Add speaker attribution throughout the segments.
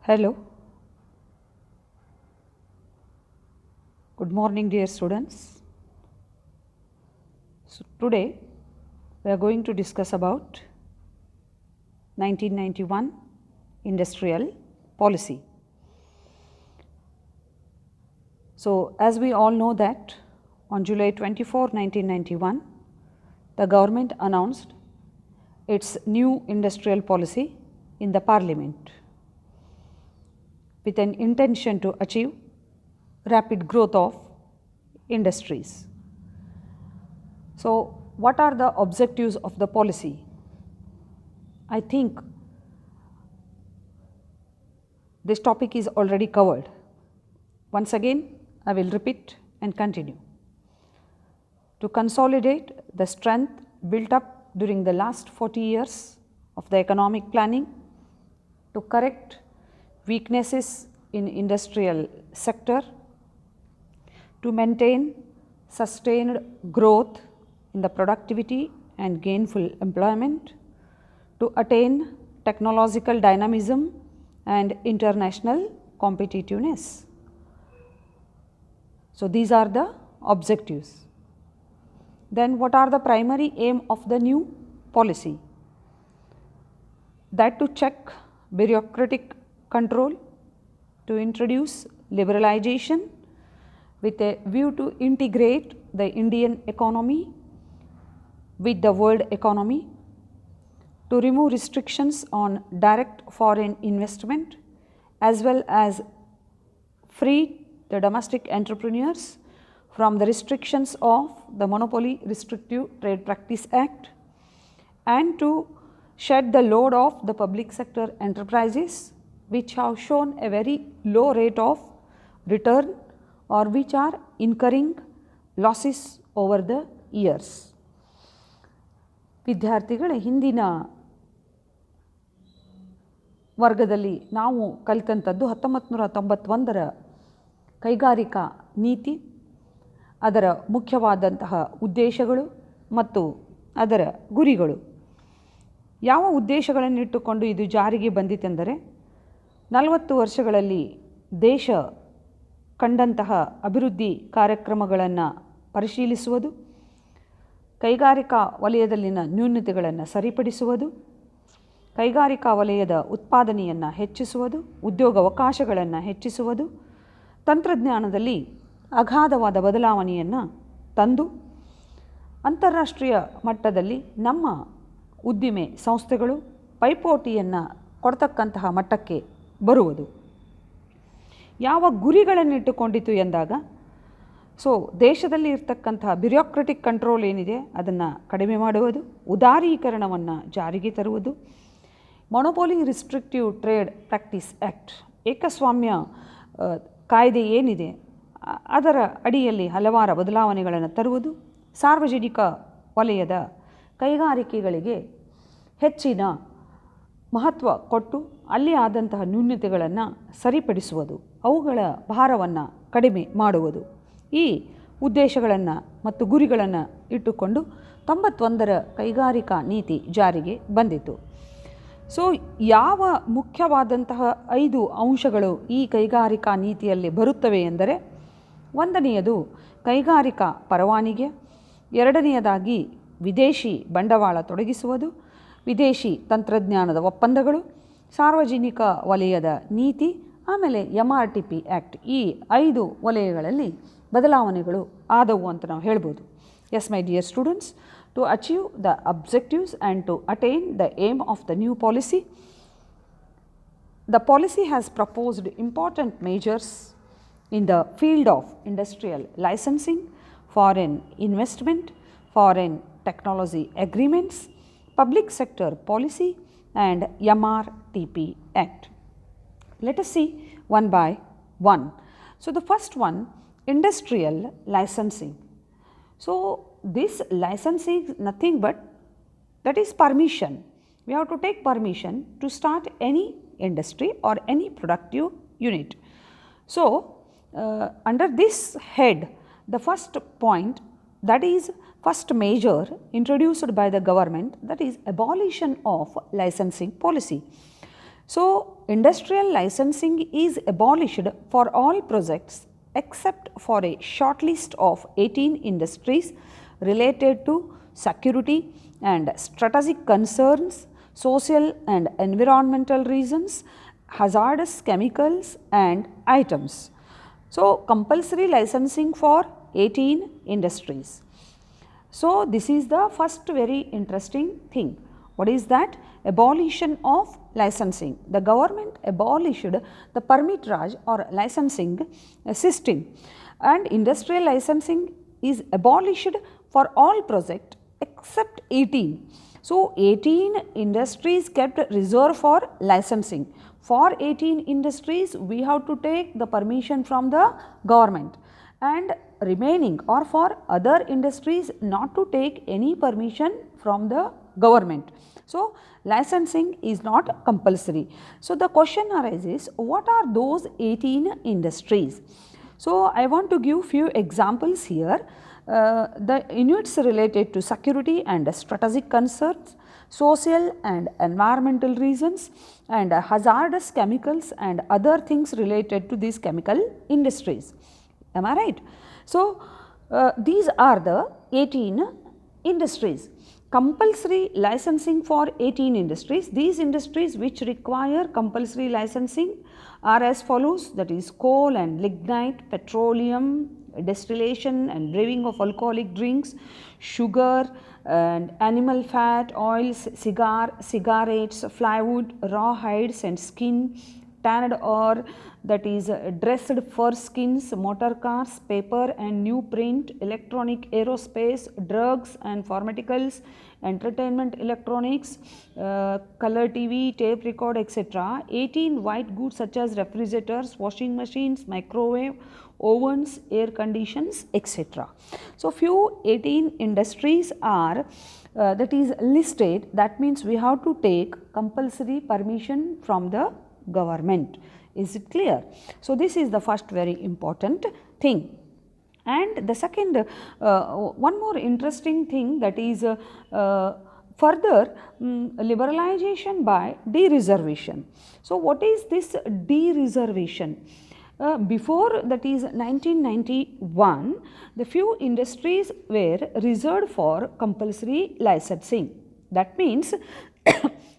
Speaker 1: Hello. Good morning, dear students. So today we are going to discuss about 1991 industrial policy. So as we all know that on July 24, 1991, the government announced its new industrial policy in the parliament with an intention to achieve rapid growth of industries. So what are the objectives of the policy? I think this topic is already covered. Once again, I will repeat and continue. To consolidate the strength built up during the last 40 years of the economic planning, to correct weaknesses in industrial sector, to maintain sustained growth in the productivity and gainful employment, to attain technological dynamism and international competitiveness. So these are the objectives. Then what are the primary aim of the new policy? That to check bureaucratic control, to introduce liberalization with a view to integrate the Indian economy with the world economy, to remove restrictions on direct foreign investment as well as free the domestic entrepreneurs from the restrictions of the Monopoly Restrictive Trade Practice Act, and to shed the load of the public sector enterprises which have shown a very low rate of return or which are incurring losses over the years. ವಿದ್ಯಾರ್ಥಿಗಳೇ, ಹಿಂದಿನ ವರ್ಗದಲ್ಲಿ ನಾವು ಕಲಿತಂಥದ್ದು 1991ರ ಕೈಗಾರಿಕಾ ನೀತಿ, ಅದರ ಮುಖ್ಯವಾದಂತಹ ಉದ್ದೇಶಗಳು ಮತ್ತು ಅದರ ಗುರಿಗಳು. ಯಾವ ಉದ್ದೇಶಗಳನ್ನಿಟ್ಟುಕೊಂಡು ಇದು ಜಾರಿಗೆ ಬಂದಿತೆಂದರೆ, 40 ವರ್ಷಗಳಲ್ಲಿ ದೇಶ ಕಂಡಂತಹ ಅಭಿವೃದ್ಧಿ ಕಾರ್ಯಕ್ರಮಗಳನ್ನು ಪರಿಶೀಲಿಸುವುದು, ಕೈಗಾರಿಕಾ ವಲಯದಲ್ಲಿನ ನ್ಯೂನತೆಗಳನ್ನು ಸರಿಪಡಿಸುವುದು, ಕೈಗಾರಿಕಾ ವಲಯದ ಉತ್ಪಾದನೆಯನ್ನು ಹೆಚ್ಚಿಸುವುದು, ಉದ್ಯೋಗಾವಕಾಶಗಳನ್ನು ಹೆಚ್ಚಿಸುವುದು, ತಂತ್ರಜ್ಞಾನದಲ್ಲಿ ಅಗಾಧವಾದ ಬದಲಾವಣೆಯನ್ನು ತಂದು ಅಂತಾರಾಷ್ಟ್ರೀಯ ಮಟ್ಟದಲ್ಲಿ ನಮ್ಮ ಉದ್ದಿಮೆ ಸಂಸ್ಥೆಗಳು ಪೈಪೋಟಿಯನ್ನು ಕೊಡ್ತಕ್ಕಂತಹ ಮಟ್ಟಕ್ಕೆ ಬರುವುದು. ಯಾವ ಗುರಿಗಳನ್ನಿಟ್ಟುಕೊಂಡಿತು ಎಂದಾಗ, ಸೊ ದೇಶದಲ್ಲಿ ಇರ್ತಕ್ಕಂತಹ ಬ್ಯೂರೋಕ್ರಟಿಕ್ ಕಂಟ್ರೋಲ್ ಏನಿದೆ ಅದನ್ನು ಕಡಿಮೆ ಮಾಡುವುದು, ಉದಾರೀಕರಣವನ್ನು ಜಾರಿಗೆ ತರುವುದು, ಮೊನೊಪೊಲಿ ರಿಸ್ಟ್ರಿಕ್ಟಿವ್ ಟ್ರೇಡ್ ಪ್ರಾಕ್ಟೀಸ್ ಆ್ಯಕ್ಟ್ ಏಕಸ್ವಾಮ್ಯ ಕಾಯ್ದೆ ಏನಿದೆ ಅದರ ಅಡಿಯಲ್ಲಿ ಹಲವಾರು ಬದಲಾವಣೆಗಳನ್ನು ತರುವುದು, ಸಾರ್ವಜನಿಕ ವಲಯದ ಕೈಗಾರಿಕೆಗಳಿಗೆ ಹೆಚ್ಚಿನ ಮಹತ್ವ ಕೊಟ್ಟು ಅಲ್ಲಿ ಆದಂತಹ ನ್ಯೂನತೆಗಳನ್ನು ಸರಿಪಡಿಸುವುದು, ಅವುಗಳ ಭಾರವನ್ನು ಕಡಿಮೆ ಮಾಡುವುದು, ಈ ಉದ್ದೇಶಗಳನ್ನು ಮತ್ತು ಗುರಿಗಳನ್ನು ಇಟ್ಟುಕೊಂಡು 91ರ ಕೈಗಾರಿಕಾ ನೀತಿ ಜಾರಿಗೆ ಬಂದಿತು. ಸೊ ಯಾವ ಮುಖ್ಯವಾದಂತಹ 5 ಅಂಶಗಳು ಈ ಕೈಗಾರಿಕಾ ನೀತಿಯಲ್ಲಿ ಬರುತ್ತವೆ ಎಂದರೆ, ಒಂದನೆಯದು ಕೈಗಾರಿಕಾ ಪರವಾನಿಗೆ, ಎರಡನೆಯದಾಗಿ ವಿದೇಶಿ ಬಂಡವಾಳ ತೊಡಗಿಸುವುದು, ವಿದೇಶಿ ತಂತ್ರಜ್ಞಾನದ ಒಪ್ಪಂದಗಳು, ಸಾರ್ವಜನಿಕ ವಲಯದ ನೀತಿ, ಆಮೇಲೆ MRTP ಆ್ಯಕ್ಟ್. ಈ 5 ವಲಯಗಳಲ್ಲಿ ಬದಲಾವಣೆಗಳು ಆದವು ಅಂತ ನಾವು ಹೇಳ್ಬೋದು. Yes my dear students, to achieve the objectives and to attain the aim of the new policy, the policy has proposed important measures in the field of industrial licensing, foreign investment, foreign technology agreements, public sector policy and MRTP Act. Let us see one by one. So the first one, industrial licensing. So this licensing is nothing but that is permission. We have to take permission to start any industry or any productive unit. So under this head, the first point, that is first measure introduced by the government, that is abolition of licensing policy. So, industrial licensing is abolished for all projects except for a short list of 18 industries related to security and strategic concerns, social and environmental reasons, hazardous chemicals and items. So, compulsory licensing for 18 industries. So, this is the first very interesting thing. What is that? Abolition of licensing. The government abolished the permit raj or licensing system, and industrial licensing is abolished for all projects except 18. So, 18 industries kept reserved for licensing. For 18 industries, we have to take the permission from the government, and remaining or for other industries not to take any permission from the government. So, licensing is not compulsory. So, the question arises, what are those 18 industries? So, I want to give few examples here. The units related to security and strategic concerns, social and environmental reasons, and hazardous chemicals and other things related to these chemical industries. Am I right? So, these are the 18 industries. Compulsory licensing for 18 industries. These industries which require compulsory licensing are as follows, that is coal and lignite, petroleum, distillation and brewing of alcoholic drinks, sugar and animal fat, oils, cigarettes, plywood, raw hides and skin, tanned ore, that is dressed fur skins, motor cars, paper and newsprint, electronic, aerospace, drugs and pharmaceuticals, entertainment electronics, color TV, tape record, etc. 18 white goods such as refrigerators, washing machines, microwave, ovens, air conditions, etc. So, few 18 industries are that is listed. That means we have to take compulsory permission from the government. Is it clear? So, this is the first very important thing. And the second, one more interesting thing, that is further liberalization by de-reservation. So, what is this de-reservation? Before, that is 1991, the few industries were reserved for compulsory licensing. That means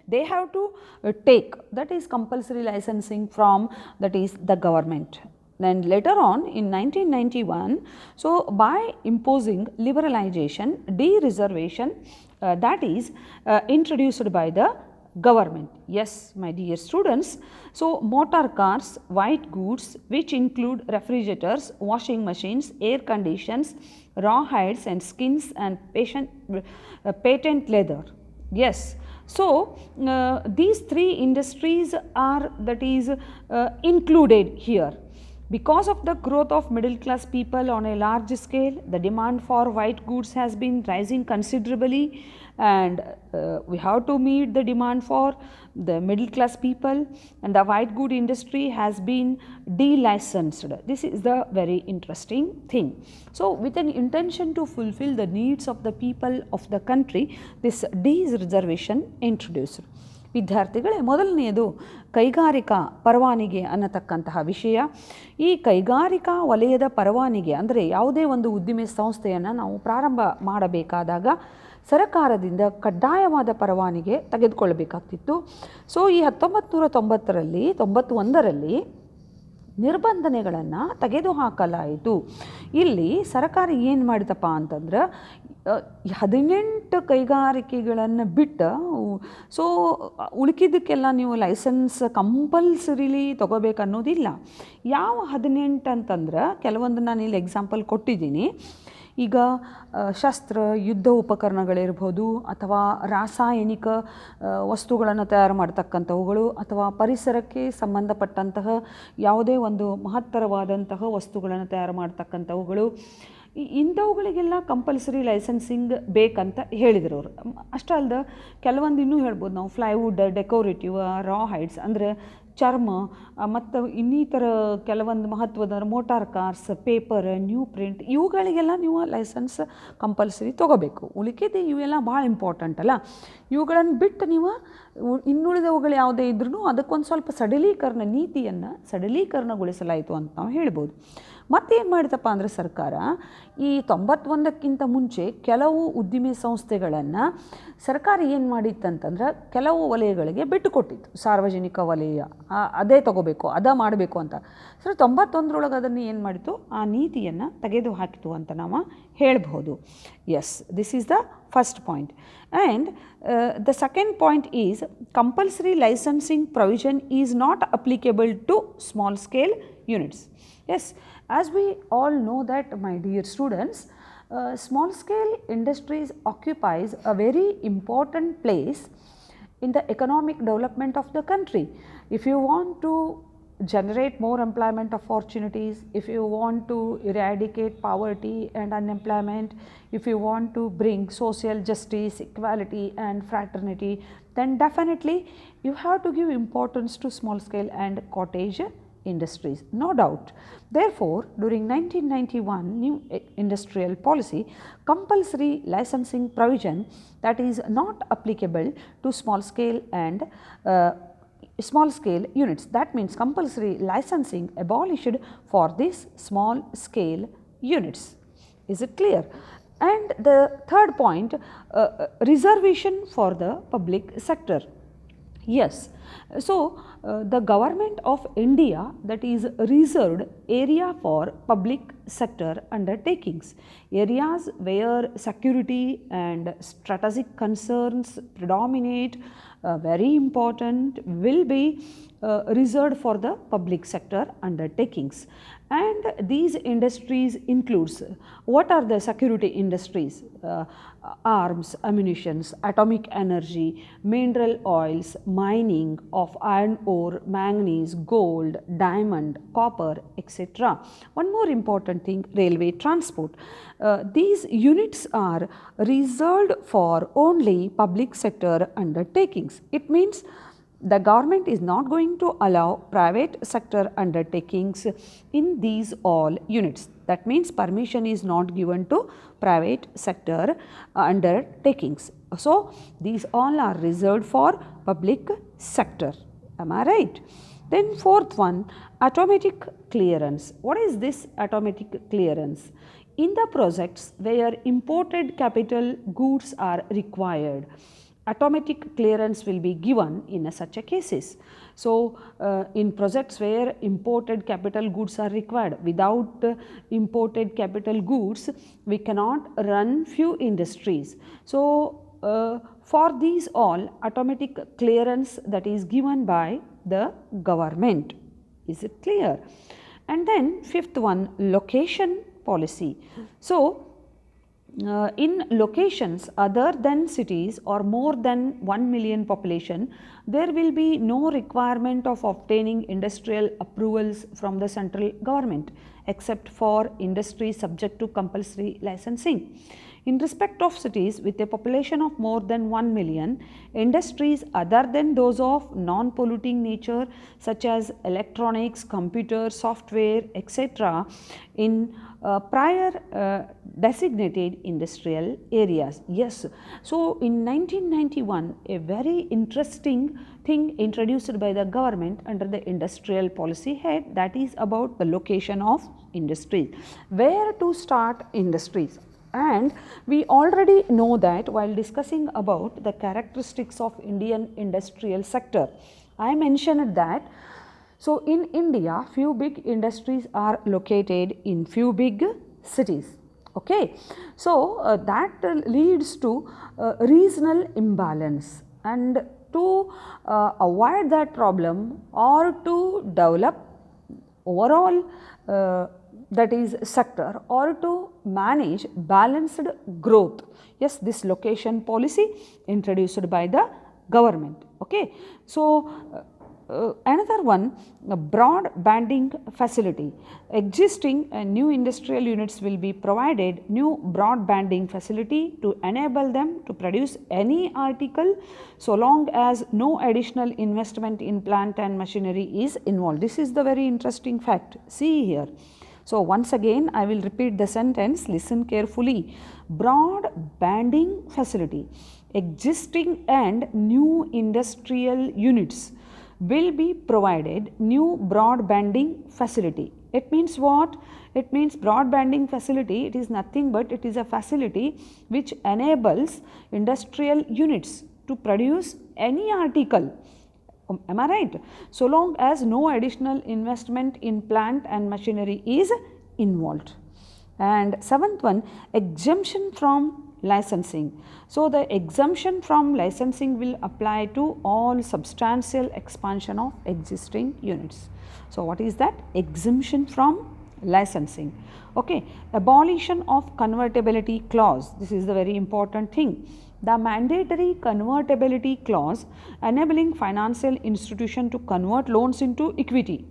Speaker 1: they have to take, that is compulsory licensing from, that is the government. Then later on in 1991, so by imposing liberalization, de-reservation that is introduced by the government. Yes, my dear students. So, motor cars, white goods which include refrigerators, washing machines, air conditions, raw hides and skins and patent leather. Yes. So, these three industries are, that is included here. Because of the growth of middle class people on a large scale, the demand for white goods has been rising considerably, and we have to meet the demand for the middle class people, and the white good industry has been de-licensed. This is the very interesting thing. So, with an intention to fulfill the needs of the people of the country, this de-reservation introduced. ವಿದ್ಯಾರ್ಥಿಗಳೇ, ಮೊದಲನೆಯದು ಕೈಗಾರಿಕಾ ಪರವಾನಿಗೆ ಅನ್ನತಕ್ಕಂತಹ ವಿಷಯ. ಈ ಕೈಗಾರಿಕಾ ವಲಯದ ಪರವಾನಿಗೆ ಅಂದರೆ ಯಾವುದೇ ಒಂದು ಉದ್ದಿಮೆ ಸಂಸ್ಥೆಯನ್ನು ನಾವು ಪ್ರಾರಂಭ ಮಾಡಬೇಕಾದಾಗ ಸರಕಾರದಿಂದ ಕಡ್ಡಾಯವಾದ ಪರವಾನಿಗೆ ತೆಗೆದುಕೊಳ್ಳಬೇಕಾಗ್ತಿತ್ತು. ಸೊ, ಈ 1991ರಲ್ಲಿ ನಿರ್ಬಂಧನೆಗಳನ್ನು ತೆಗೆದುಹಾಕಲಾಯಿತು. ಇಲ್ಲಿ ಸರ್ಕಾರ ಏನು ಮಾಡಿತಪ್ಪ ಅಂತಂದ್ರೆ 18 ಕೈಗಾರಿಕೆಗಳನ್ನು ಬಿಟ್ಟು, ಸೊ ಉಳಿಕಿದ್ದಕ್ಕೆಲ್ಲ ನೀವು ಲೈಸೆನ್ಸ್ ಕಂಪಲ್ಸರಿಲಿ ತಗೋಬೇಕನ್ನೋದಿಲ್ಲ. ಯಾವ 18 ಅಂತಂದ್ರೆ ಕೆಲವೊಂದು ನಾನು ಇಲ್ಲಿ ಎಕ್ಸಾಂಪಲ್ ಕೊಟ್ಟಿದ್ದೀನಿ. ಈಗ ಶಸ್ತ್ರ, ಯುದ್ಧ ಉಪಕರಣಗಳಿರ್ಬೋದು, ಅಥವಾ ರಾಸಾಯನಿಕ ವಸ್ತುಗಳನ್ನು ತಯಾರು ಮಾಡ್ತಕ್ಕಂಥವುಗಳು, ಅಥವಾ ಪರಿಸರಕ್ಕೆ ಸಂಬಂಧಪಟ್ಟಂತಹ ಯಾವುದೇ ಒಂದು ಮಹತ್ತರವಾದಂತಹ ವಸ್ತುಗಳನ್ನು ತಯಾರು ಮಾಡ್ತಕ್ಕಂಥವುಗಳು, ಇಂಥವುಗಳಿಗೆಲ್ಲ ಕಂಪಲ್ಸರಿ ಲೈಸೆನ್ಸಿಂಗ್ ಬೇಕಂತ ಹೇಳಿದರು ಅವರು. ಅಷ್ಟೇ ಅಲ್ಲದೆ ಕೆಲವೊಂದು ಇನ್ನೂ ಹೇಳ್ಬೋದು ನಾವು, ಫ್ಲೈವುಡ್, ಡೆಕೋರೇಟಿವ್, ರಾ ಹೈಡ್ಸ್ ಅಂದರೆ ಚರ್ಮ ಮತ್ತು ಇನ್ನಿತರ ಕೆಲವೊಂದು ಮಹತ್ವದ motor cars, paper, new print ಇವುಗಳಿಗೆಲ್ಲ ನೀವು ಲೈಸೆನ್ಸ್ ಕಂಪಲ್ಸರಿ ತೊಗೋಬೇಕು. ಉಳಿಕೆದು ಇವೆಲ್ಲ ಭಾಳ ಇಂಪಾರ್ಟೆಂಟ್ ಅಲ್ಲ. ಇವುಗಳನ್ನು ಬಿಟ್ಟು ನೀವು ಇನ್ನುಳಿದವುಗಳು ಯಾವುದೇ ಇದ್ರೂ ಅದಕ್ಕೊಂದು ಸ್ವಲ್ಪ ನೀತಿಯನ್ನು ಸಡಲೀಕರಣಗೊಳಿಸಲಾಯಿತು ಅಂತ ನಾವು ಹೇಳ್ಬೋದು. ಮತ್ತೇನು ಮಾಡಿತಪ್ಪ ಅಂದರೆ ಸರ್ಕಾರ ಈ 91ಕ್ಕಿಂತ ಮುಂಚೆ ಕೆಲವು ಉದ್ದಿಮೆ ಸಂಸ್ಥೆಗಳನ್ನು ಸರ್ಕಾರ ಏನು ಮಾಡಿತ್ತಂತಂದ್ರೆ ಕೆಲವು ವಲಯಗಳಿಗೆ ಬಿಟ್ಟು ಕೊಟ್ಟಿತ್ತು. ಸಾರ್ವಜನಿಕ ವಲಯ ಅದೇ ತಗೋಬೇಕು, ಮಾಡಬೇಕು ಅಂತ. ಸೊ 91ರೊಳಗೆ ಅದನ್ನು ಏನು ಮಾಡಿತು, ಆ ನೀತಿಯನ್ನು ತೆಗೆದು ಹಾಕಿತು ಅಂತ ನಾವು ಹೇಳ್ಬೋದು. Yes, this is the first point. And the second point is compulsory licensing provision is not applicable to small scale units. Yes, as we all know that, my dear students, small scale industries occupies a very important place in the economic development of the country. If you want to generate more employment opportunities, if you want to eradicate poverty and unemployment, if you want to bring social justice, equality and fraternity, then definitely you have to give importance to small scale and cottage industries, no doubt. Therefore, during 1991 new industrial policy, compulsory licensing provision that is not applicable to small scale and small scale units. That means compulsory licensing abolished for these small scale units. Is it clear? And the third point, reservation for the public sector. Yes, so the government of India, that is reserved area for public sector undertakings, areas where security and strategic concerns predominate, very important, will be reserved for the public sector undertakings. And these industries includes, what are the security industries? Arms, ammunitions, atomic energy, mineral oils, mining of iron ore, manganese, gold, diamond, copper, etc. One more important thing, railway transport. These units are reserved for only public sector undertakings. It means the government is not going to allow private sector undertakings in these all units. That means permission is not given to private sector undertakings. So these all are reserved for public sector. Am I right? Then fourth one, automatic clearance. What is this automatic clearance? In the projects where imported capital goods are required, automatic clearance will be given in such a cases. So in projects where imported capital goods are required, without imported capital goods we cannot run few industries. So for these all, automatic clearance that is given by the government. Is it clear? And then fifth one, location policy. So in locations other than cities or more than 1 million population, there will be no requirement of obtaining industrial approvals from the central government except for industries subject to compulsory licensing. In respect of cities with a population of more than 1 million, industries other than those of non-polluting nature such as electronics, computer, software, etc. in prior designated industrial areas. Yes, so in 1991 a very interesting thing introduced by the government under the industrial policy head, that is about the location of industries, where to start industries. And we already know that while discussing about the characteristics of Indian industrial sector, I mentioned that so in India few big industries are located in few big cities. Okay, so that leads to regional imbalance, and to avoid that problem or to develop overall that is sector or to manage balanced growth. Yes, this location policy introduced by the government. Okay, so another one, a broad banding facility. Existing new industrial units will be provided new broad banding facility to enable them to produce any article so long as no additional investment in plant and machinery is involved. This is the very interesting fact. See here. So, once again I will repeat the sentence, listen carefully. Broad banding facility. Existing and new industrial units will be provided new broad banding facility. It means what? It means broad banding facility, it is nothing but it is a facility which enables industrial units to produce any article. Am I right? So long as no additional investment in plant and machinery is involved. And seventh one, exemption from licensing. So, the exemption from licensing will apply to all substantial expansion of existing units. So, what is that? Exemption from licensing. Okay. Abolition of convertibility clause. This is the very important thing. The mandatory convertibility clause enabling financial institution to convert loans into equity.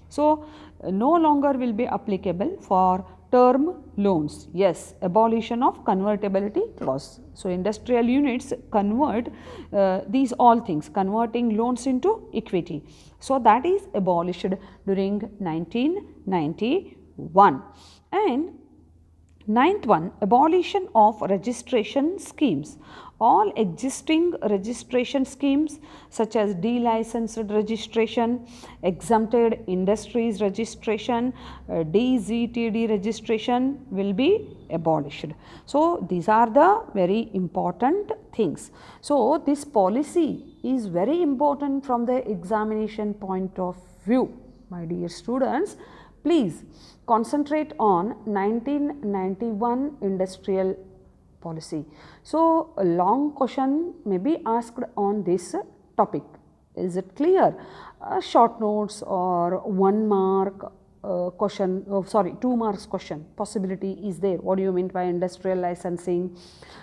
Speaker 1: So, no longer will be applicable for term loans. Yes, abolition of convertibility clause. So, industrial units convert these all things, converting loans into equity. So, that is abolished during 1991. And ninth one, abolition of registration schemes. All existing registration schemes such as delicensed registration, exempted industries registration, DZTD registration will be abolished. So, these are the very important things. So, this policy is very important from the examination point of view. My dear students, please concentrate on 1991 industrial policy. So, a long question may be asked on this topic. Is it clear? Short notes or 1 mark question, 2 marks question possibility is there. What do you mean by industrial licensing?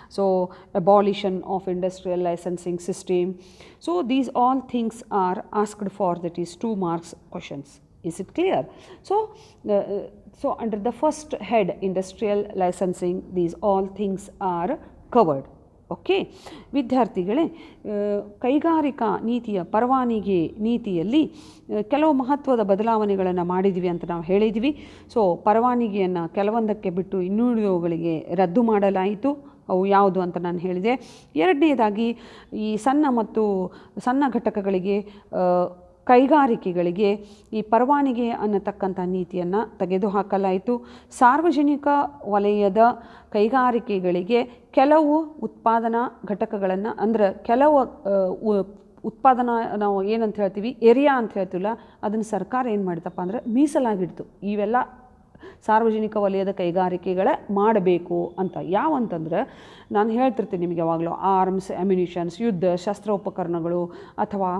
Speaker 1: So, abolition of industrial licensing system. So, these all things are asked for, that is 2 marks questions. Is it clear? So, under the first head, industrial licensing, these all things are covered. Okay ವಿದ್ಯಾರ್ಥಿಗಳೇ, ಕೈಗಾರಿಕಾ ನೀತಿಯ ಪರವಾನಗಿ ನೀತಿಯಲ್ಲಿ ಕೆಲವು ಮಹತ್ವದ ಬದಲಾವಣೆಗಳನ್ನು ಮಾಡಿದ್ವಿ ಅಂತ ನಾವು ಹೇಳಿದ್ವಿ. ಸೊ, ಪರವಾನಗಿಯನ್ನು ಕೆಲವೊಂದಕ್ಕೆ ಬಿಟ್ಟು ಇನ್ನುಳಿದವುಗಳಿಗೆ ರದ್ದು ಮಾಡಲಾಯಿತು. ಅವು ಯಾವುದು ಅಂತ ನಾನು ಹೇಳಿದೆ. ಎರಡನೇದಾಗಿ ಈ ಸಣ್ಣ ಘಟಕಗಳಿಗೆ ಕೈಗಾರಿಕೆಗಳಿಗೆ ಈ ಪರವಾನಗಿ ಅನ್ನತಕ್ಕಂಥ ನೀತಿಯನ್ನು ತೆಗೆದುಹಾಕಲಾಯಿತು. ಸಾರ್ವಜನಿಕ ವಲಯದ ಕೈಗಾರಿಕೆಗಳಿಗೆ ಕೆಲವು ಉತ್ಪಾದನಾ ಘಟಕಗಳನ್ನು, ಅಂದರೆ ಕೆಲವು ಉತ್ಪಾದನಾ ನಾವು ಏನಂತ ಹೇಳ್ತೀವಿ, ಏರಿಯಾ ಅಂತ ಹೇಳ್ತೀವಲ್ಲ, ಅದನ್ನು ಸರ್ಕಾರ ಏನು ಮಾಡಿತಪ್ಪ ಅಂದರೆ ಮೀಸಲಾಗಿಡ್ತು. ಇವೆಲ್ಲ ಸಾರ್ವಜನಿಕ ವಲಯದ ಕೈಗಾರಿಕೆಗಳ ಮಾಡಬೇಕು ಅಂತ. ಯಾವಂತಂದ್ರೆ ನಾನು ಹೇಳ್ತಿರ್ತೀನಿ ನಿಮಗೆ ಯಾವಾಗಲೂ, ಆರ್ಮ್ಸ್, ಅಮ್ಯುನಿಷನ್ಸ್, ಯುದ್ಧ ಶಸ್ತ್ರೋಪಕರಣಗಳು, ಅಥವಾ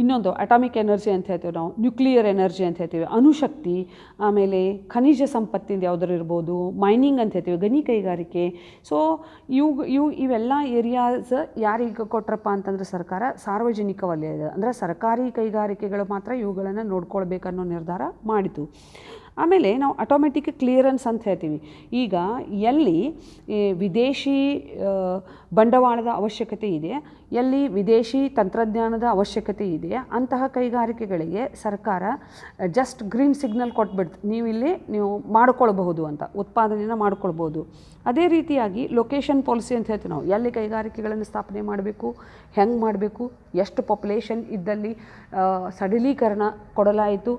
Speaker 1: ಇನ್ನೊಂದು ಅಟಾಮಿಕ್ ಎನರ್ಜಿ ಅಂತ ಹೇಳ್ತೀವಿ ನಾವು, ನ್ಯೂಕ್ಲಿಯರ್ ಎನರ್ಜಿ ಅಂತ ಹೇಳ್ತೀವಿ, ಅಣುಶಕ್ತಿ, ಆಮೇಲೆ ಖನಿಜ ಸಂಪತ್ತಿಂದ ಯಾವುದಾದ್ರು ಇರ್ಬೋದು, ಮೈನಿಂಗ್ ಅಂತ ಹೇಳ್ತೀವಿ, ಗಣಿ ಕೈಗಾರಿಕೆ. ಸೊ ಇವೆಲ್ಲ ಏರಿಯಾಸ್ ಯಾರಿಗೆ ಕೊಟ್ರಪ್ಪ ಅಂತಂದರೆ ಸರ್ಕಾರ ಸಾರ್ವಜನಿಕ ವಲಯದ, ಅಂದರೆ ಸರ್ಕಾರಿ ಕೈಗಾರಿಕೆಗಳು ಮಾತ್ರ ಇವುಗಳನ್ನು ನೋಡ್ಕೊಳ್ಬೇಕನ್ನೋ ನಿರ್ಧಾರ ಮಾಡಿತು. ಆಮೇಲೆ ನಾವು ಆಟೋಮೆಟಿಕ್ ಕ್ಲಿಯರೆನ್ಸ್ ಅಂತ ಹೇಳ್ತೀವಿ. ಈಗ ಎಲ್ಲಿ ವಿದೇಶಿ ಬಂಡವಾಳದ ಅವಶ್ಯಕತೆ ಇದೆ, ಎಲ್ಲಿ ವಿದೇಶಿ ತಂತ್ರಜ್ಞಾನದ ಅವಶ್ಯಕತೆ ಇದೆ, ಅಂತಹ ಕೈಗಾರಿಕೆಗಳಿಗೆ ಸರ್ಕಾರ ಜಸ್ಟ್ ಗ್ರೀನ್ ಸಿಗ್ನಲ್ ಕೊಟ್ಬಿಡ್ತು, ನೀವು ಮಾಡ್ಕೊಳ್ಬಹುದು ಅಂತ, ಉತ್ಪಾದನೆಯನ್ನು ಮಾಡ್ಕೊಳ್ಬೋದು. ಅದೇ ರೀತಿಯಾಗಿ ಲೊಕೇಶನ್ ಪಾಲಿಸಿ ಅಂತ ಹೇಳ್ತೀವಿ ನಾವು, ಎಲ್ಲಿ ಕೈಗಾರಿಕೆಗಳನ್ನು ಸ್ಥಾಪನೆ ಮಾಡಬೇಕು, ಹೆಂಗೆ ಮಾಡಬೇಕು, ಎಷ್ಟು ಪಾಪ್ಯುಲೇಷನ್ ಇದ್ದಲ್ಲಿ ಸಡಿಲೀಕರಣ ಕೊಡಲಾಯಿತು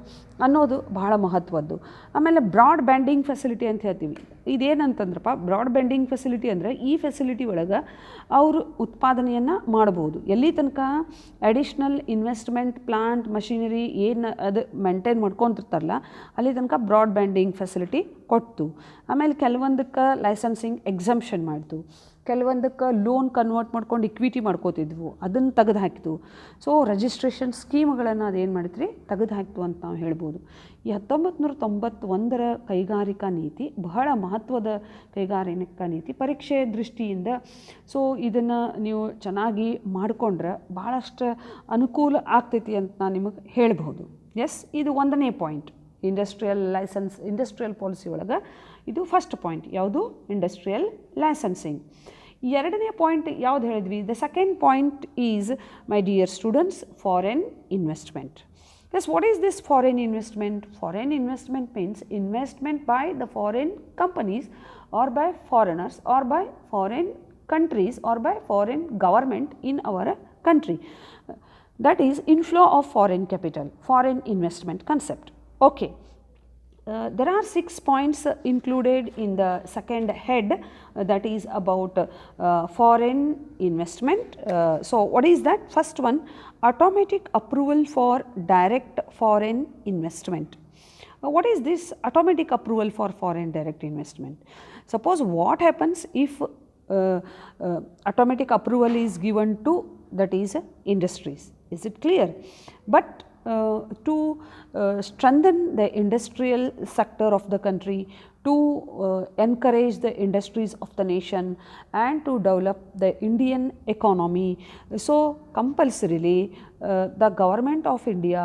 Speaker 1: ಅನ್ನೋದು ಬಹಳ ಮಹತ್ವದ್ದು. ಆಮೇಲೆ ಬ್ರಾಡ್ ಬ್ಯಾಂಡಿಂಗ್ ಫೆಸಿಲಿಟಿ ಅಂತ ಹೇಳ್ತೀವಿ. ಇದೇನಂತಂದ್ರಪ್ಪ, ಬ್ರಾಡ್ ಬ್ಯಾಂಡಿಂಗ್ ಫೆಸಿಲಿಟಿ ಅಂದರೆ ಈ ಫೆಸಿಲಿಟಿ ಒಳಗೆ ಅವರು ಉತ್ಪಾದನೆಯನ್ನು ಮಾಡ್ಬೋದು. ಎಲ್ಲಿ ತನಕ ಅಡಿಷ್ನಲ್ ಇನ್ವೆಸ್ಟ್ಮೆಂಟ್, ಪ್ಲಾಂಟ್, ಮಷಿನರಿ ಏನು ಅದು ಮೇಂಟೈನ್ ಮಾಡ್ಕೊತಿರ್ತಾರಲ್ಲ, ಅಲ್ಲಿ ತನಕ ಬ್ರಾಡ್ ಬ್ಯಾಂಡಿಂಗ್ ಫೆಸಿಲಿಟಿ ಕೊಡ್ತು. ಆಮೇಲೆ ಕೆಲವೊಂದಕ್ಕೆ ಲೈಸೆನ್ಸಿಂಗ್ ಎಕ್ಸಂಪ್ಷನ್ ಮಾಡ್ತು. ಕೆಲವೊಂದಕ್ಕೆ ಲೋನ್ ಕನ್ವರ್ಟ್ ಮಾಡ್ಕೊಂಡು ಇಕ್ವಿಟಿ ಮಾಡ್ಕೋತಿದ್ವು, ಅದನ್ನು ತೆಗೆದು ಹಾಕಿತು. ಸೊ ರಿಜಿಸ್ಟ್ರೇಷನ್ ಸ್ಕೀಮ್ಗಳನ್ನು ಅದೇನು ಮಾಡಿದ್ರಿ, ತೆಗೆದು ಹಾಕಿತು ಅಂತ ನಾವು ಹೇಳ್ಬೋದು. ಈ 1991ರ ಕೈಗಾರಿಕಾ ನೀತಿ ಬಹಳ ಮಹತ್ವದ ಕೈಗಾರಿಕಾ ನೀತಿ ಪರೀಕ್ಷೆ ದೃಷ್ಟಿಯಿಂದ. ಸೊ ಇದನ್ನು ನೀವು ಚೆನ್ನಾಗಿ ಮಾಡಿಕೊಂಡ್ರೆ ಭಾಳಷ್ಟು ಅನುಕೂಲ ಆಗ್ತೈತಿ ಅಂತ ನಾನು ನಿಮಗೆ ಹೇಳ್ಬೋದು. ಎಸ್, ಇದು ಒಂದನೇ point. Industrial licence, industrial policy ಒಳಗೆ ಇದು ಫಸ್ಟ್ ಪಾಯಿಂಟ್. ಯಾವುದು? Industrial licensing. ಎರಡನೇ ಪಾಯಿಂಟ್ ಯಾವ್ದು ಹೇಳಿದ್ವಿ? The second point is, my dear students, foreign investment. Yes, what is this foreign investment? Foreign investment means investment by the foreign companies or by foreigners or by foreign countries or by foreign government in our country. That is inflow of foreign capital, foreign investment concept. Okay. There are 6 points included in the second head, that is about foreign investment. So what is that? First one, automatic approval for direct foreign investment. What is this automatic approval for foreign direct investment? Suppose what happens if automatic approval is given to, that is industries. Is it clear? But to strengthen the industrial sector of the country, to encourage the industries of the nation and to develop the Indian economy. So compulsorily the government of India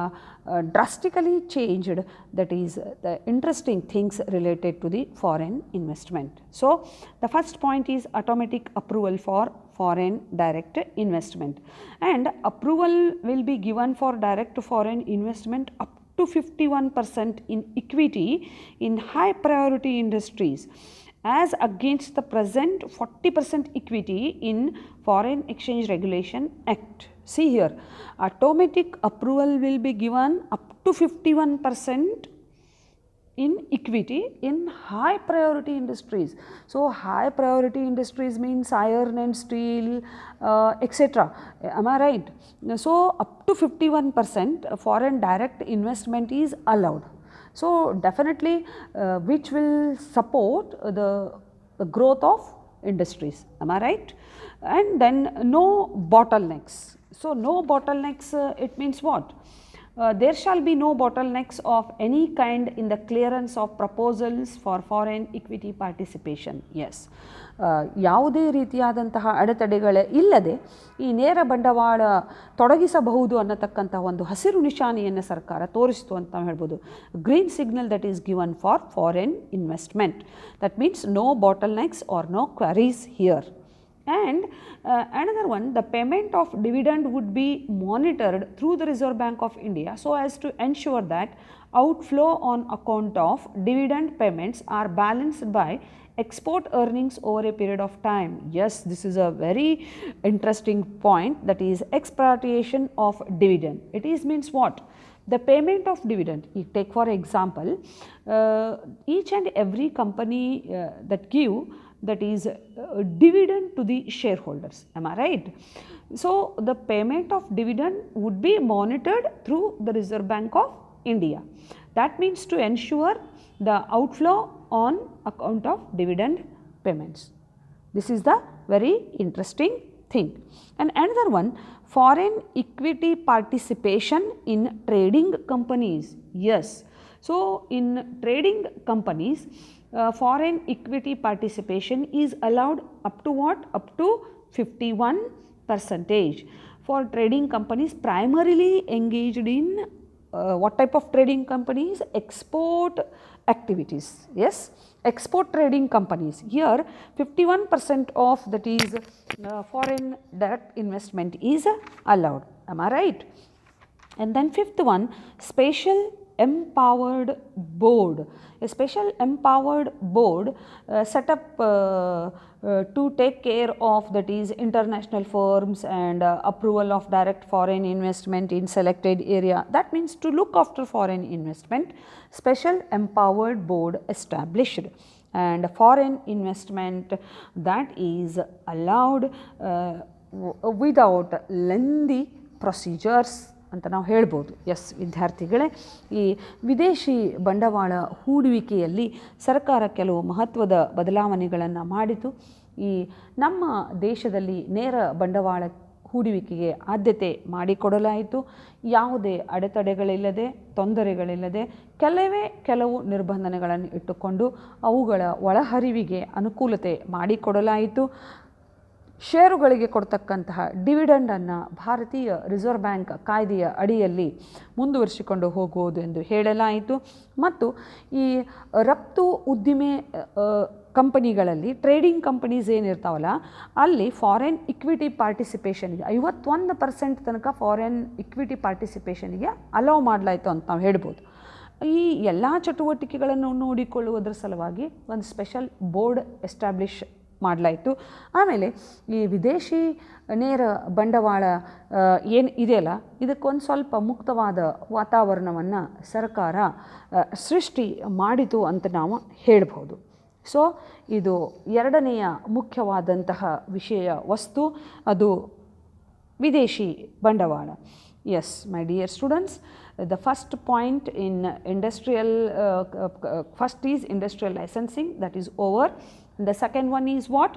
Speaker 1: drastically changed, that is the interesting things related to the foreign investment. So the first point is automatic approval for foreign direct investment, and approval will be given for direct foreign investment up to 51% in equity in high priority industries as against the present 40% equity in Foreign Exchange Regulation Act. See here, automatic approval will be given up to 51% in equity in high priority industries. So high priority industries means iron and steel, etc. Am I right? So up to 51% foreign direct investment is allowed. So definitely which will support the growth of industries. Am I right? And then no bottlenecks. So no bottlenecks, it means what? There shall be no bottlenecks of any kind in the clearance of proposals for foreign equity participation. Yes, ಯಾವುದೇ ರೀತಿಯಾದಂತಹ ಅಡೆತಡೆಗಳೇ ಇಲ್ಲದೆ ಈ ನೇರ ಬಂಡವಾಳ ತೊಡಗಿಸಬಹುದು ಅನ್ನತಕ್ಕಂಥ ಒಂದು ಹಸಿರು ನಿಶಾನೆಯನ್ನು ಸರ್ಕಾರ ತೋರಿಸಿತು ಅಂತ ನಾವು ಹೇಳ್ಬೋದು. Green signal that is given for foreign investment. That means no bottlenecks or no queries here. And another one, the payment of dividend would be monitored through the Reserve Bank of India so as to ensure that outflow on account of dividend payments are balanced by export earnings over a period of time. Yes, this is a very interesting point, that is expatriation of dividend. It is means what? The payment of dividend. You take for example, each and every company that give, that is dividend to the shareholders. Am I right? So the payment of dividend would be monitored through the Reserve Bank of India. That means to ensure the outflow on account of dividend payments. This is the very interesting thing. And another one, foreign equity participation in trading companies. Yes, so in trading companies, foreign equity participation is allowed up to what? Up to 51%. For trading companies primarily engaged in what type of trading companies? Export activities. Yes, export trading companies. Here 51% of, that is foreign direct investment is allowed. Am I right? And then fifth one, special empowered board. A special empowered board set up to take care of, that is international firms and approval of direct foreign investment in selected area. That means to look after foreign investment, special empowered board established, and foreign investment that is allowed without lengthy procedures ಅಂತ ನಾವು ಹೇಳ್ಬೋದು. S ವಿದ್ಯಾರ್ಥಿಗಳೇ, ಈ ವಿದೇಶಿ ಬಂಡವಾಳ ಹೂಡುವಿಕೆಯಲ್ಲಿ ಸರ್ಕಾರ ಕೆಲವು ಮಹತ್ವದ ಬದಲಾವಣೆಗಳನ್ನು ಮಾಡಿತು. ಈ ನಮ್ಮ ದೇಶದಲ್ಲಿ ನೇರ ಬಂಡವಾಳ ಹೂಡುವಿಕೆಗೆ ಆದ್ಯತೆ ಮಾಡಿಕೊಡಲಾಯಿತು. ಯಾವುದೇ ಅಡೆತಡೆಗಳಿಲ್ಲದೆ, ತೊಂದರೆಗಳಿಲ್ಲದೆ, ಕೆಲವು ನಿರ್ಬಂಧನೆಗಳನ್ನು ಇಟ್ಟುಕೊಂಡು ಅವುಗಳ ಒಳಹರಿವಿಗೆ ಅನುಕೂಲತೆ ಮಾಡಿಕೊಡಲಾಯಿತು. ಷೇರುಗಳಿಗೆ ಕೊಡ್ತಕ್ಕಂತಹ ಡಿವಿಡೆಂಡನ್ನು ಭಾರತೀಯ ರಿಸರ್ವ್ ಬ್ಯಾಂಕ್ ಕಾಯ್ದೆಯ ಅಡಿಯಲ್ಲಿ ಮುಂದುವರಿಸಿಕೊಂಡು ಹೋಗುವುದು ಎಂದು ಹೇಳಲಾಯಿತು. ಮತ್ತು ಈ ರಫ್ತು ಉದ್ದಿಮೆ ಕಂಪನಿಗಳಲ್ಲಿ, ಟ್ರೇಡಿಂಗ್ ಕಂಪನೀಸ್ ಏನಿರ್ತಾವಲ್ಲ, ಅಲ್ಲಿ ಫಾರಿನ್ ಇಕ್ವಿಟಿ ಪಾರ್ಟಿಸಿಪೇಷನ್ಗೆ 51% ತನಕ ಫಾರಿನ್ ಇಕ್ವಿಟಿ ಪಾರ್ಟಿಸಿಪೇಷನ್ಗೆ ಅಲೌ ಮಾಡಲಾಯಿತು ಅಂತ ನಾವು ಹೇಳ್ಬೋದು. ಈ ಎಲ್ಲ ಚಟುವಟಿಕೆಗಳನ್ನು ನೋಡಿಕೊಳ್ಳುವುದರ ಸಲುವಾಗಿ ಒಂದು ಸ್ಪೆಷಲ್ ಬೋರ್ಡ್ ಎಸ್ಟಾಬ್ಲಿಷ್ ಮಾಡಲಾಯಿತು. ಆಮೇಲೆ ಈ ವಿದೇಶಿ ನೇರ ಬಂಡವಾಳ ಏನು ಇದೆಯಲ್ಲ, ಇದಕ್ಕೊಂದು ಸ್ವಲ್ಪ ಮುಕ್ತವಾದ ವಾತಾವರಣವನ್ನು ಸರ್ಕಾರ ಸೃಷ್ಟಿ ಮಾಡಿತು ಅಂತ ನಾವು ಹೇಳ್ಬೋದು. ಸೊ ಇದು ಎರಡನೆಯ ಮುಖ್ಯವಾದಂತಹ ವಿಷಯ ವಸ್ತು, ಅದು ವಿದೇಶಿ ಬಂಡವಾಳ. Yes, my dear students, the first point in industrial, first is industrial licensing, that is over. And the second one is what?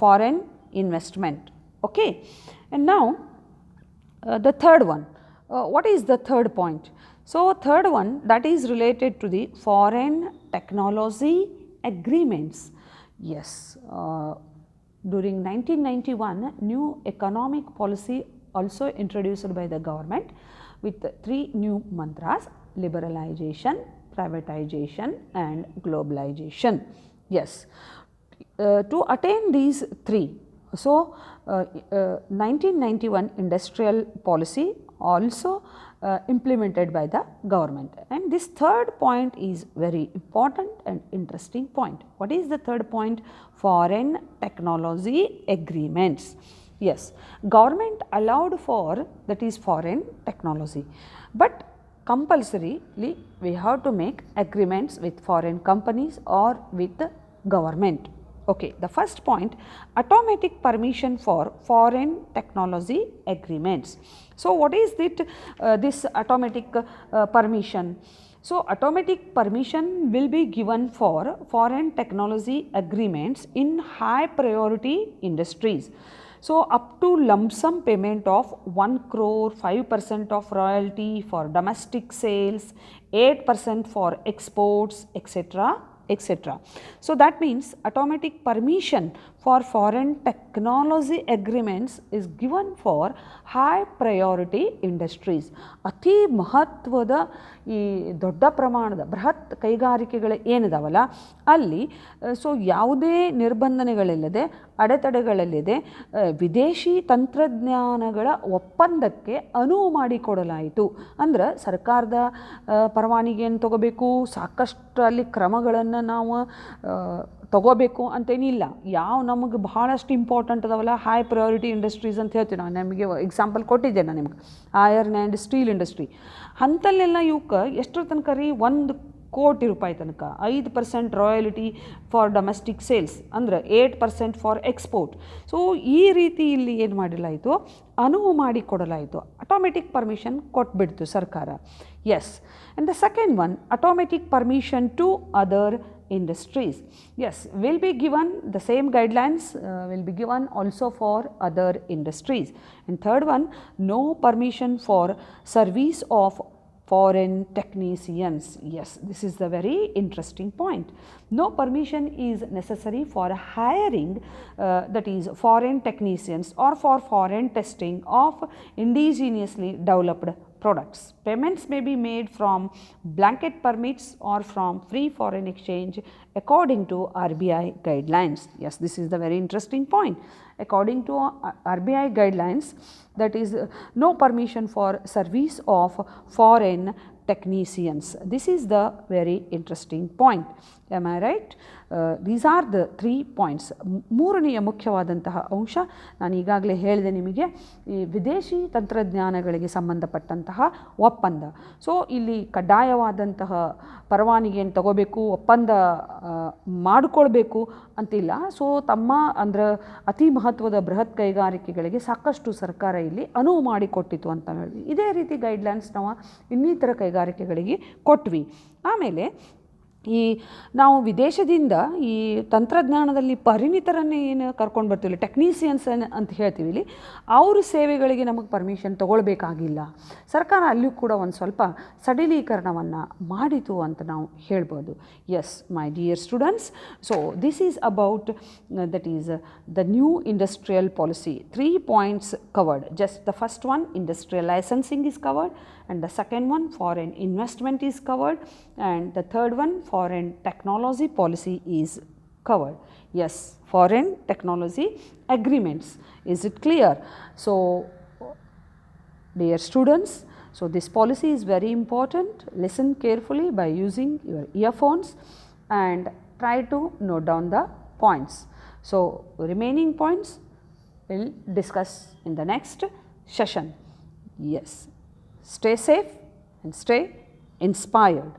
Speaker 1: Foreign investment. Okay. And now the third one. What is the third point? So third one, that is related to the foreign technology agreements. Yes. During 1991, new economic policy also introduced by the government with 3 new mantras: liberalization, privatization and globalization. Yes. To attain these 3, so 1991 industrial policy also implemented by the government. And this third point is very important and interesting point. What is the third point? Foreign technology agreements. Yes, government allowed for, that is foreign technology, but compulsorily we have to make agreements with foreign companies or with the government. Okay, the first point, automatic permission for foreign technology agreements. So what is it, this automatic permission? So automatic permission will be given for foreign technology agreements in high priority industries. So up to lump sum payment of 1 crore, 5% of royalty for domestic sales, 8% for exports, etc., etc. So that means automatic permission for foreign technology agreements is given for high priority industries. ಅತಿ ಮಹತ್ವದ ಈ ದೊಡ್ಡ ಪ್ರಮಾಣದ ಬೃಹತ್ ಕೈಗಾರಿಕೆಗಳು ಏನಿದಾವಲ್ಲ, ಅಲ್ಲಿ so ಯಾವುದೇ ನಿರ್ಬಂಧನೆಗಳಿಲ್ಲದೆ, ಅಡೆತಡೆಗಳಿಲ್ಲದೆ ವಿದೇಶಿ ತಂತ್ರಜ್ಞಾನಗಳ ಒಪ್ಪಂದಕ್ಕೆ ಅನುವು ಮಾಡಿಕೊಡಲಾಯಿತು. ಅಂದ್ರೆ ಸರ್ಕಾರದ ಪರವಾನಗಿಯನ್ನು ತಗೋಬೇಕು, ಸಾಕಷ್ಟು ಅಲ್ಲಿ ಕ್ರಮಗಳನ್ನು ನಾವು ತಗೋಬೇಕು ಅಂತೇನಿಲ್ಲ. ನಮಗೆ ಬಹಳಷ್ಟು ಇಂಪಾರ್ಟೆಂಟ್ ಅದಾವಲ್ಲ, ಹೈ ಪ್ರಯಾರಿಟಿ ಇಂಡಸ್ಟ್ರೀಸ್ ಅಂತ ಹೇಳ್ತೀವಿ ನಾವು. ನಮಗೆ ಎಕ್ಸಾಂಪಲ್ ಕೊಟ್ಟಿದ್ದೆ ನಾನು ನಿಮ್ಗೆ, ಐರನ್ ಆ್ಯಂಡ್ ಸ್ಟೀಲ್ ಇಂಡಸ್ಟ್ರಿ ಅಂಥಲ್ಲೆಲ್ಲ ಇವಕ್ಕೆ ಎಷ್ಟರ ತನಕ ರೀ, 1 ಕೋಟಿ ರೂಪಾಯಿ ತನಕ 5% ರಾಯಲ್ಟಿ ಫಾರ್ ಡೊಮೆಸ್ಟಿಕ್ ಸೇಲ್ಸ್, ಅಂದರೆ 8% ಫಾರ್ ಎಕ್ಸ್ಪೋರ್ಟ್. ಸೊ ಈ ರೀತಿ ಇಲ್ಲಿ ಏನು ಮಾಡಿಲಾಯಿತು, ಅನುವು ಮಾಡಿಕೊಡಲಾಯಿತು, ಆಟೋಮೆಟಿಕ್ ಪರ್ಮಿಷನ್ ಕೊಟ್ಬಿಡ್ತು ಸರ್ಕಾರ. Yes. And the second one, automatic permission to other industries. Yes, will be given, the same guidelines will be given also for other industries. And third one, no permission for service of foreign technicians. Yes, this is the very interesting point. No permission is necessary for hiring, that is foreign technicians or for foreign testing of indigenously developed products. Payments may be made from blanket permits or from free foreign exchange according to RBI guidelines. Yes, this is the very interesting point. According to RBI guidelines, that is no permission for service of foreign technicians. This is the very interesting point. Am I right? These are the 3 points. ಮೂರನೆಯ ಮುಖ್ಯವಾದಂತಹ ಅಂಶ ನಾನು ಈಗಾಗಲೇ ಹೇಳಿದೆ ನಿಮಗೆ, ಈ ವಿದೇಶಿ ತಂತ್ರಜ್ಞಾನಗಳಿಗೆ ಸಂಬಂಧಪಟ್ಟಂತಹ ಒಪ್ಪಂದ. ಸೊ ಇಲ್ಲಿ ಕಡ್ಡಾಯವಾದಂತಹ ಪರವಾನಗಿಯನ್ನು ತಗೋಬೇಕು, ಒಪ್ಪಂದ ಮಾಡಿಕೊಳ್ಬೇಕು ಅಂತಿಲ್ಲ. ಸೊ ತಮ್ಮ ಅಂದ್ರೆ ಅತಿ ಮಹತ್ವದ ಬೃಹತ್ ಕೈಗಾರಿಕೆಗಳಿಗೆ ಸಾಕಷ್ಟು ಸರ್ಕಾರ ಇಲ್ಲಿ ಅನುವು ಮಾಡಿಕೊಟ್ಟಿತು ಅಂತ ಹೇಳಿ, ಇದೇ ರೀತಿ ಗೈಡ್ಲೈನ್ಸ್ ನಾವು ಇನ್ನಿತರ ಕೈಗಾರಿಕೆಗಳಿಗೆ ಕೊಟ್ವಿ. ಆಮೇಲೆ ಈ ನಾವು ವಿದೇಶದಿಂದ ಈ ತಂತ್ರಜ್ಞಾನದಲ್ಲಿ ಪರಿಣಿತರನ್ನೇ ಏನು ಕರ್ಕೊಂಡು ಬರ್ತೀವಿ, ಟೆಕ್ನೀಷಿಯನ್ಸ್ ಅಂತ ಹೇಳ್ತೀವಿ ಇಲ್ಲಿ, ಅವ್ರ ಸೇವೆಗಳಿಗೆ ನಮಗೆ ಪರ್ಮಿಷನ್ ತೊಗೊಳ್ಬೇಕಾಗಿಲ್ಲ. ಸರ್ಕಾರ ಅಲ್ಲಿಯೂ ಕೂಡ ಒಂದು ಸ್ವಲ್ಪ ಸಡಿಲೀಕರಣವನ್ನು ಮಾಡಿತು ಅಂತ ನಾವು ಹೇಳ್ಬೋದು. Yes my dear students, so this is about that is the new industrial policy. 3 points covered. Just the first one, industrial licensing is covered, and the second one, foreign investment is covered, and the third one, foreign technology policy is covered. Yes, foreign technology agreements. Is it clear? So dear students, so this policy is very important. Listen carefully by using your earphones and try to note down the points. So remaining points we'll discuss in the next session. Yes, stay safe and stay inspired.